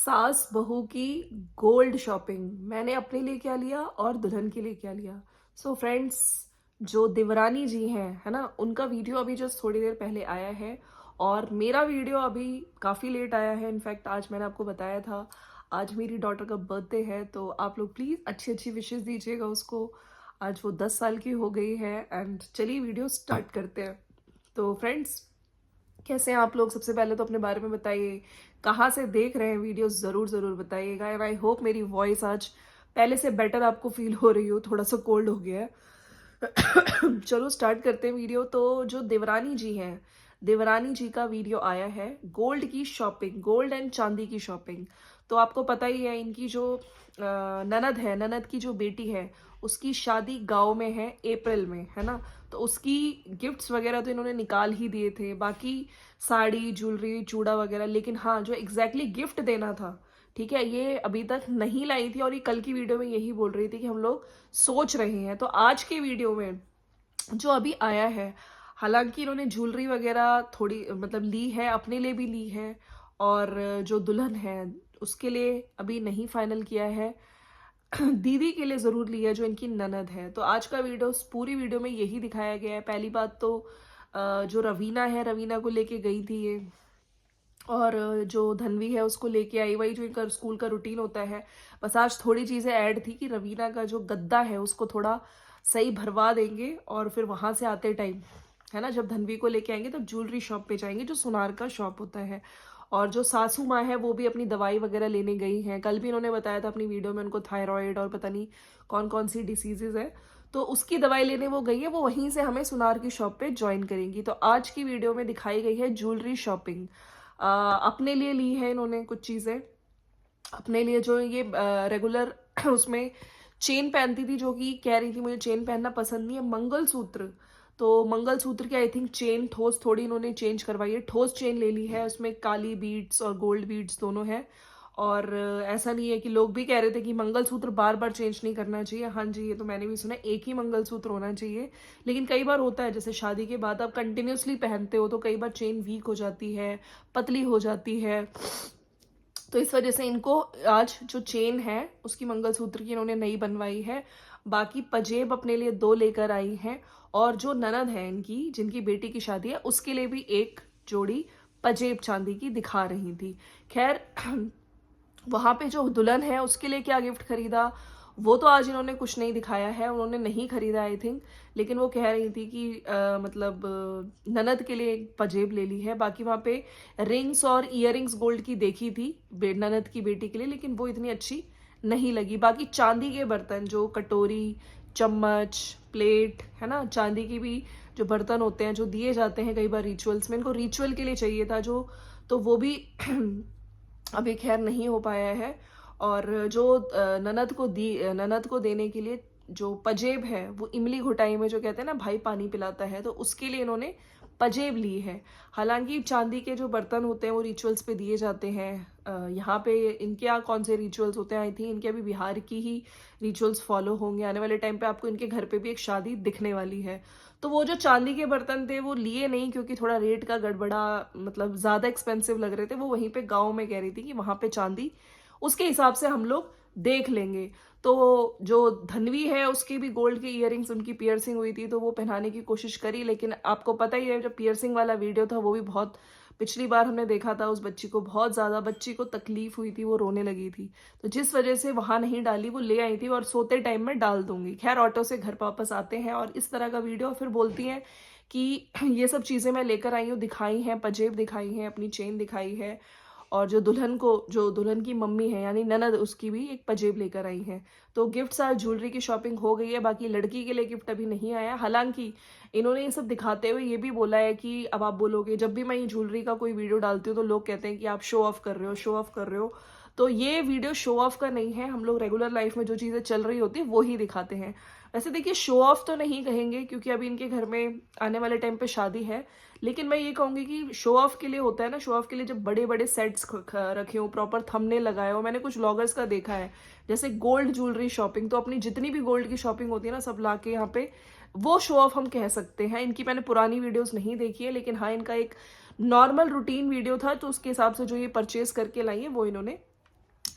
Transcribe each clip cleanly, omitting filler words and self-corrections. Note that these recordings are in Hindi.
सास बहू की गोल्ड शॉपिंग। मैंने अपने लिए क्या लिया और दुल्हन के लिए क्या लिया। सो फ्रेंड्स, जो देवरानी जी हैं, है ना, उनका वीडियो अभी जस्ट थोड़ी देर पहले आया है और मेरा वीडियो अभी काफ़ी लेट आया है। इनफैक्ट आज मैंने आपको बताया था, आज मेरी डॉटर का बर्थडे है, तो आप लोग प्लीज़ अच्छी अच्छी विशेस दीजिएगा उसको। आज वो 10 साल की हो गई है। एंड चलिए वीडियो स्टार्ट करते हैं। तो फ्रेंड्स, कैसे हैं आप लोग? सबसे पहले तो अपने बारे में बताइए, कहाँ से देख रहे हैं वीडियो, ज़रूर ज़रूर बताइएगा। एंड आई होप मेरी वॉइस आज पहले से बेटर आपको फील हो रही हो। थोड़ा सा कोल्ड हो गया है। चलो स्टार्ट करते हैं वीडियो। तो जो देवरानी जी हैं, देवरानी जी का वीडियो आया है गोल्ड की शॉपिंग, गोल्ड एंड चांदी की शॉपिंग। तो आपको पता ही है, इनकी जो ननद है, ननद की जो बेटी है, उसकी शादी गांव में है अप्रैल में, है ना। तो उसकी गिफ्ट्स वगैरह तो इन्होंने निकाल ही दिए थे, बाकी साड़ी, ज्वेलरी, चूड़ा वगैरह। लेकिन हाँ, जो एग्जैक्टली गिफ्ट देना था, ठीक है, ये अभी तक नहीं लाई थी और ये कल की वीडियो में यही बोल रही थी कि हम लोग सोच रहे हैं। तो आज के वीडियो में जो अभी आया है, हालांकि इन्होंने ज्वेलरी वगैरह थोड़ी मतलब ली है, अपने लिए भी ली है, और जो दुल्हन है उसके लिए अभी नहीं फाइनल किया है। दीदी के लिए जरूर ली है, जो इनकी ननद है। तो आज का वीडियो, पूरी वीडियो में यही दिखाया गया है। पहली बात तो जो रवीना है, रवीना को लेके गई थी ये, और जो धनवी है उसको लेके आई, वही जो इनका स्कूल का रूटीन होता है। बस आज थोड़ी चीजें ऐड थी कि रवीना का जो गद्दा है उसको थोड़ा सही भरवा देंगे, और फिर वहां से आते टाइम, है ना, जब धनवी को लेके आएंगे तब ज्वेलरी शॉप पे जाएंगे, जो सुनार का शॉप होता है। और जो सासू माँ है वो भी अपनी दवाई वगैरह लेने गई हैं। कल भी इन्होंने बताया था अपनी वीडियो में, उनको थायराइड और पता नहीं कौन कौन सी डिसीजेज है, तो उसकी दवाई लेने वो गई है। वो वहीं से हमें सुनार की शॉप पे ज्वाइन करेंगी। तो आज की वीडियो में दिखाई गई है ज्वेलरी शॉपिंग। अपने लिए ली है इन्होंने कुछ चीजें, अपने लिए जो ये रेगुलर उसमें चेन पहनती थी, जो कि कह रही थी मुझे चेन पहनना पसंद नहीं है, मंगलसूत्र। तो मंगलसूत्र की आई थिंक चेन ठोस थोड़ी इन्होंने चेंज करवाई है, ठोस चेन ले ली है। उसमें काली बीड्स और गोल्ड बीड्स दोनों है। और ऐसा नहीं है कि लोग भी कह रहे थे कि मंगलसूत्र बार बार चेंज नहीं करना चाहिए। हाँ जी, ये तो मैंने भी सुना, एक ही मंगलसूत्र होना चाहिए। लेकिन कई बार होता है, जैसे शादी के बाद आप कंटिन्यूसली पहनते हो तो कई बार चेन वीक हो जाती है, पतली हो जाती है। तो इस वजह से इनको आज जो चेन है उसकी मंगलसूत्र की इन्होंने नई बनवाई है। बाकी पजेब अपने लिए 2 लेकर आई हैं, और जो ननद है इनकी, जिनकी बेटी की शादी है, उसके लिए भी एक जोड़ी पजेब चांदी की दिखा रही थी। खैर, वहां पे जो दुल्हन है उसके लिए क्या गिफ्ट खरीदा वो तो आज इन्होंने कुछ नहीं दिखाया है, उन्होंने नहीं खरीदा आई थिंक। लेकिन वो कह रही थी कि मतलब ननद के लिए एक पजेब ले ली है। बाकी वहां पे रिंग्स और इयररिंग्स गोल्ड की देखी थी ननद की बेटी के लिए, लेकिन वो इतनी अच्छी नहीं लगी। बाकी चांदी के बर्तन, जो कटोरी, चम्मच, प्लेट, है ना, चांदी की भी जो बर्तन होते हैं जो दिए जाते हैं कई बार रिचुअल्स में, इनको रिचुअल के लिए चाहिए था जो, तो वो भी अभी खैर नहीं हो पाया है। और जो ननद को देने के लिए जो पजेब है, वो इमली घुटाई में जो कहते हैं ना भाई पानी पिलाता है, तो उसके लिए इन्होंने पजेब ली है। हालांकि चांदी के जो बर्तन होते हैं वो रिचुअल्स पे दिए जाते हैं। यहाँ पे इनके यहाँ कौन से रिचुअल्स होते हैं, आई थिंक इनके अभी बिहार की ही रिचुअल्स फॉलो होंगे। आने वाले टाइम पे आपको इनके घर पे भी एक शादी दिखने वाली है। तो वो जो चांदी के बर्तन थे वो लिए नहीं, क्योंकि थोड़ा रेट का गड़बड़ा, मतलब ज्यादा एक्सपेंसिव लग रहे थे। वो वहीं पे गाँव में कह रही थी कि वहां पे चांदी उसके हिसाब से हम लोग देख लेंगे। तो जो धनवी है उसकी भी गोल्ड के इयररिंग्स, उनकी पियर्सिंग हुई थी तो वो पहनाने की कोशिश करी। लेकिन आपको पता ही है, जब पियर्सिंग वाला वीडियो था वो भी बहुत, पिछली बार हमने देखा था, उस बच्ची को बहुत ज्यादा, बच्ची को तकलीफ हुई थी, वो रोने लगी थी। तो जिस वजह से वहां नहीं डाली, वो ले आई थी और सोते टाइम में डाल दूंगी। खैर, ऑटो से घर वापस आते हैं और इस तरह का वीडियो फिर बोलती हैं कि ये सब चीजें मैं लेकर आई हूँ, दिखाई हैं, पजेब दिखाई हैं, अपनी चेन दिखाई है। और जो दुल्हन को, जो दुल्हन की मम्मी है यानी ननद, उसकी भी एक पजेब लेकर आई है। तो गिफ्ट्स आज ज्वेलरी की शॉपिंग हो गई है। बाकी लड़की के लिए गिफ्ट अभी नहीं आया। हालांकि इन्होंने ये सब दिखाते हुए ये भी बोला है कि अब आप बोलोगे, जब भी मैं ये ज्वेलरी का कोई वीडियो डालती हूँ तो लोग कहते हैं कि आप शो ऑफ कर रहे हो, शो ऑफ कर रहे हो। तो ये वीडियो शो ऑफ का नहीं है, हम लोग रेगुलर लाइफ में जो चीजें चल रही होती है वो ही दिखाते हैं। वैसे देखिए, शो ऑफ तो नहीं कहेंगे क्योंकि अभी इनके घर में आने वाले टाइम पे शादी है। लेकिन मैं ये कहूंगी कि शो ऑफ के लिए होता है ना, शो ऑफ के लिए जब बड़े बड़े सेट्स रखे हो, प्रॉपर थंबनेल लगाए हो। मैंने कुछ व्लॉगर्स का देखा है, जैसे गोल्ड ज्वेलरी शॉपिंग, तो अपनी जितनी भी गोल्ड की शॉपिंग होती है ना, सब लाके यहाँ पे, वो शो ऑफ हम कह सकते हैं। इनकी मैंने पुरानी वीडियोस नहीं देखी है, लेकिन हाँ, इनका एक नॉर्मल रूटीन वीडियो था, तो उसके हिसाब से जो ये परचेज करके लाई है वो इन्होंने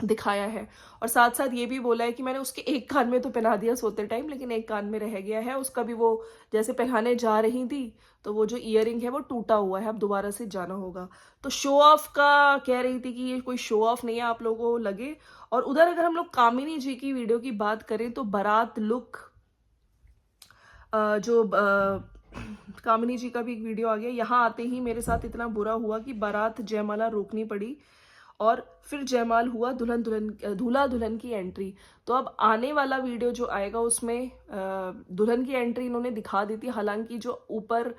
दिखाया है। और साथ साथ ये भी बोला है कि मैंने उसके एक कान में तो पहना दिया सोते टाइम, लेकिन एक कान में रह गया है उसका भी, वो जैसे पहनाने जा रही थी तो वो जो ईयरिंग है वो टूटा हुआ है, अब दोबारा से जाना होगा। तो शो ऑफ का कह रही थी कि ये कोई शो ऑफ नहीं है, आप लोगों को लगे। और उधर अगर हम लोग कामिनी जी की वीडियो की बात करें तो बारात लुक, जो कामिनी जी का भी एक वीडियो आ गया, यहाँ आते ही मेरे साथ इतना बुरा हुआ कि बारात जयमाला रोकनी पड़ी और फिर जयमाल हुआ, दूल्हा दुल्हन की एंट्री। तो अब आने वाला वीडियो जो आएगा उसमें दुल्हन की एंट्री इन्होंने दिखा दी थी, हालांकि जो ऊपर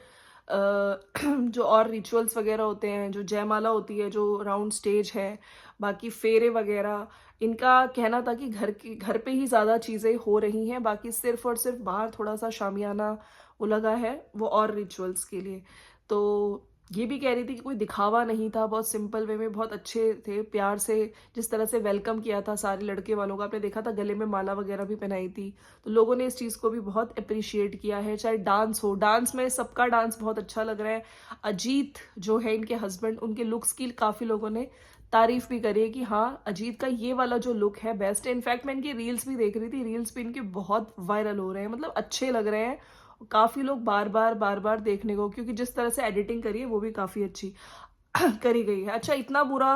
जो और रिचुअल्स वगैरह होते हैं, जो जयमाला होती है, जो राउंड स्टेज है, बाकी फेरे वगैरह, इनका कहना था कि घर पे ही ज़्यादा चीज़ें हो रही हैं, बाकी सिर्फ और सिर्फ बाहर थोड़ा सा शामियाना वो लगा है वो और रिचुअल्स के लिए। तो ये भी कह रही थी कि कोई दिखावा नहीं था, बहुत सिंपल वे में, बहुत अच्छे थे, प्यार से जिस तरह से वेलकम किया था सारे लड़के वालों का, आपने देखा था गले में माला वगैरह भी पहनाई थी। तो लोगों ने इस चीज़ को भी बहुत अप्रिशिएट किया है। चाहे डांस हो, डांस में सबका डांस बहुत अच्छा लग रहा है। अजीत जो है इनके हस्बैंड, उनके लुक्स की काफ़ी लोगों ने तारीफ भी करी है कि हाँ अजीत का ये वाला जो लुक है बेस्ट है। इनफैक्ट मैं इनकी रील्स भी देख रही थी, रील्स भी इनके बहुत वायरल हो रहे हैं, मतलब अच्छे लग रहे हैं। काफी लोग बार बार देखने को, क्योंकि जिस तरह से एडिटिंग करी है वो भी काफी अच्छी करी गई है। अच्छा, इतना बुरा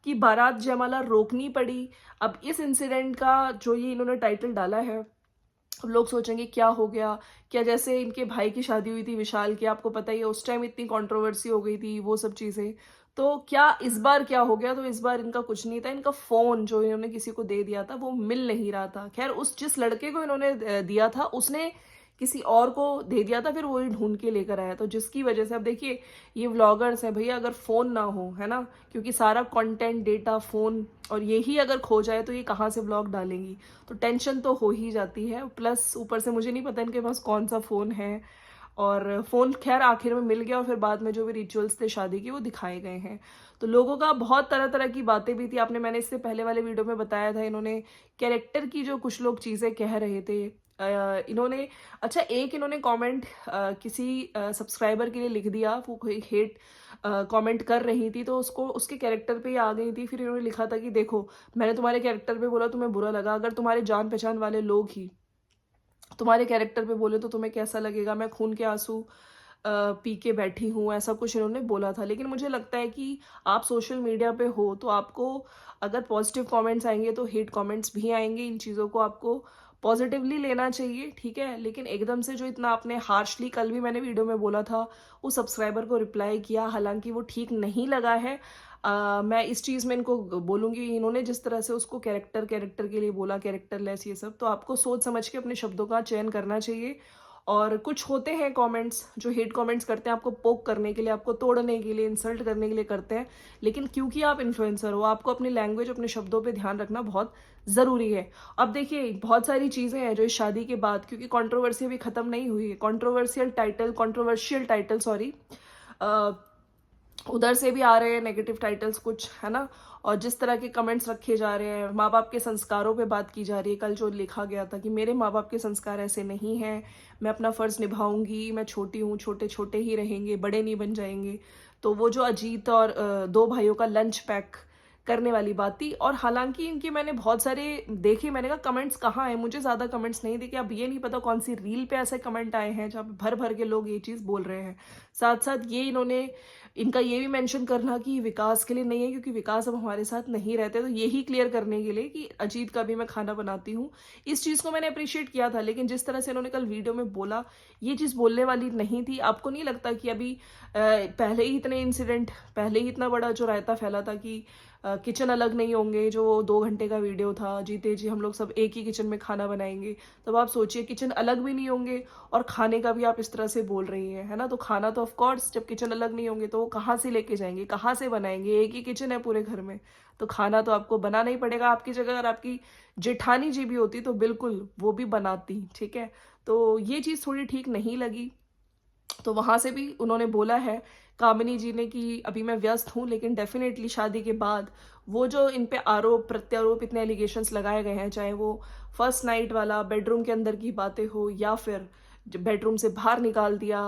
कि बारात जयमाला रोकनी पड़ी। अब इस इंसिडेंट का जो ये इन्होंने टाइटल डाला है, अब लोग सोचेंगे क्या हो गया, क्या जैसे इनके भाई की शादी हुई थी विशाल की, आपको पता ही है उस टाइम इतनी कंट्रोवर्सी हो गई थी, वो सब चीजें। तो क्या इस बार क्या हो गया? तो इस बार इनका कुछ नहीं था, इनका फोन जो इन्होंने किसी को दे दिया था वो मिल नहीं रहा था। खैर, उस जिस लड़के को इन्होंने दिया था उसने किसी और को दे दिया था, फिर वो ही ढूंढ के लेकर आया, तो जिसकी वजह से अब देखिए ये व्लॉगर्स हैं भैया, अगर फोन ना हो, है ना, क्योंकि सारा कंटेंट डेटा फोन, और यही अगर खो जाए तो ये कहाँ से व्लॉग डालेंगी, तो टेंशन तो हो ही जाती है। प्लस ऊपर से मुझे नहीं पता इनके पास कौन सा फोन है, और फोन खैर आखिर में मिल गया, और फिर बाद में जो भी रिचुअल्स थे शादी के वो दिखाए गए हैं। तो लोगों का बहुत तरह तरह की बातें भी थी, मैंने इससे पहले वाले वीडियो में बताया था, इन्होंने कैरेक्टर की जो कुछ लोग चीजें कह रहे थे, इन्होंने, अच्छा एक इन्होंने कमेंट किसी सब्सक्राइबर के लिए लिख दिया, वो कोई हेट कमेंट कर रही थी, तो उसको उसके कैरेक्टर पे ही आ गई थी। फिर इन्होंने लिखा था कि देखो मैंने तुम्हारे कैरेक्टर पे बोला, तुम्हें बुरा लगा, अगर तुम्हारे जान पहचान वाले लोग ही तुम्हारे कैरेक्टर पे बोले तो तुम्हें कैसा लगेगा? मैं खून के आंसू पी के बैठी हूँ, ऐसा कुछ इन्होंने बोला था। लेकिन मुझे लगता है कि आप सोशल मीडिया पे हो तो आपको अगर पॉजिटिव कमेंट्स आएंगे तो हेट कमेंट्स भी आएंगे, इन चीज़ों को आपको पॉजिटिवली लेना चाहिए, ठीक है। लेकिन एकदम से जो इतना आपने हार्शली, कल भी मैंने वीडियो में बोला था, उस सब्सक्राइबर को रिप्लाई किया, हालांकि वो ठीक नहीं लगा है। मैं इस चीज़ में इनको बोलूँगी, इन्होंने जिस तरह से उसको कैरेक्टर के लिए बोला, कैरेक्टर लेस, ये सब, तो आपको सोच समझ के अपने शब्दों का चयन करना चाहिए। और कुछ होते हैं कमेंट्स जो हेट कमेंट्स करते हैं, आपको पोक करने के लिए, आपको तोड़ने के लिए, इंसल्ट करने के लिए करते हैं, लेकिन क्योंकि आप इन्फ्लुएंसर हो, आपको अपनी लैंग्वेज, अपने शब्दों पे ध्यान रखना बहुत ज़रूरी है। अब देखिए बहुत सारी चीज़ें हैं जो इस शादी के बाद, क्योंकि कंट्रोवर्सी अभी ख़त्म नहीं हुई है, कंट्रोवर्शियल टाइटल सॉरी, उधर से भी आ रहे हैं नेगेटिव टाइटल्स कुछ, है ना। और जिस तरह के कमेंट्स रखे जा रहे हैं, माँ बाप के संस्कारों पे बात की जा रही है। कल जो लिखा गया था कि मेरे माँ बाप के संस्कार ऐसे नहीं हैं, मैं अपना फ़र्ज़ निभाऊंगी, मैं छोटी हूँ, छोटे छोटे ही रहेंगे, बड़े नहीं बन जाएंगे। तो वो जो अजीत और दो भाइयों का लंच पैक करने वाली बात थी। और हालांकि इनके मैंने बहुत सारे देखे, मैंने कहा कमेंट्स कहाँ हैं, मुझे ज़्यादा कमेंट्स नहीं दिखे। अब ये नहीं पता कौन सी रील पे ऐसे कमेंट आए हैं जहाँ पे भर भर के लोग ये चीज़ बोल रहे हैं। साथ साथ ये इन्होंने, इनका ये भी मेंशन करना कि विकास के लिए नहीं है, क्योंकि विकास अब हमारे साथ नहीं रहते, तो यही क्लियर करने के लिए कि अजीत का भी मैं खाना बनाती हूँ, इस चीज़ को मैंने अप्रिशिएट किया था। लेकिन जिस तरह से इन्होंने कल वीडियो में बोला, ये चीज़ बोलने वाली नहीं थी। आपको नहीं लगता कि अभी पहले ही इतने इंसिडेंट, पहले ही इतना बड़ा जो रायता फैला था कि किचन अलग नहीं होंगे, जो 2 घंटे का वीडियो था, जीते जी हम लोग सब एक ही किचन में खाना बनाएंगे, तब आप सोचिए किचन अलग भी नहीं होंगे और खाने का भी आप इस तरह से बोल रही हैं, है ना। तो खाना तो ऑफ कोर्स जब किचन अलग नहीं होंगे तो वो कहाँ से लेके जाएंगे, कहाँ से बनाएंगे? एक ही किचन है पूरे घर में, तो खाना तो आपको बनाना ही पड़ेगा। आपकी जगह अगर आपकी जेठानी जी भी होती तो बिल्कुल वो भी बनाती, ठीक है। तो ये चीज़ थोड़ी ठीक नहीं लगी। तो वहां से भी उन्होंने बोला है कामिनी जी ने कि अभी मैं व्यस्त हूँ, लेकिन डेफिनेटली शादी के बाद वो जो इन पे आरोप प्रत्यारोप, इतने एलिगेशंस लगाए गए हैं, चाहे वो फर्स्ट नाइट वाला बेडरूम के अंदर की बातें हो, या फिर बेडरूम से बाहर निकाल दिया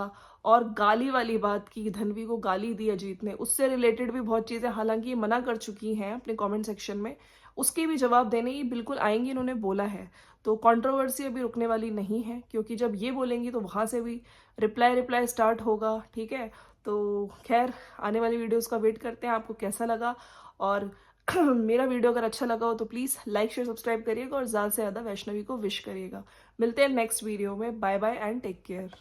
और गाली वाली बात की, धन्वी को गाली दी अजीत ने, उससे रिलेटेड भी बहुत चीज़ें, हालांकि ये मना कर चुकी हैं अपने कमेंट सेक्शन में, उसके भी जवाब देने ये बिल्कुल आएंगी, इन्होंने बोला है। तो कंट्रोवर्सी अभी रुकने वाली नहीं है, क्योंकि जब ये बोलेंगी तो वहाँ से भी रिप्लाई स्टार्ट होगा, ठीक है। तो खैर, आने वाली वीडियोस का वेट करते हैं, आपको कैसा लगा। और मेरा वीडियो अगर अच्छा लगा हो तो प्लीज़ लाइक शेयर सब्सक्राइब करिएगा और ज़्यादा से ज़्यादा वैष्णवी को विश करिएगा। मिलते हैं नेक्स्ट वीडियो में। Bye bye and take care.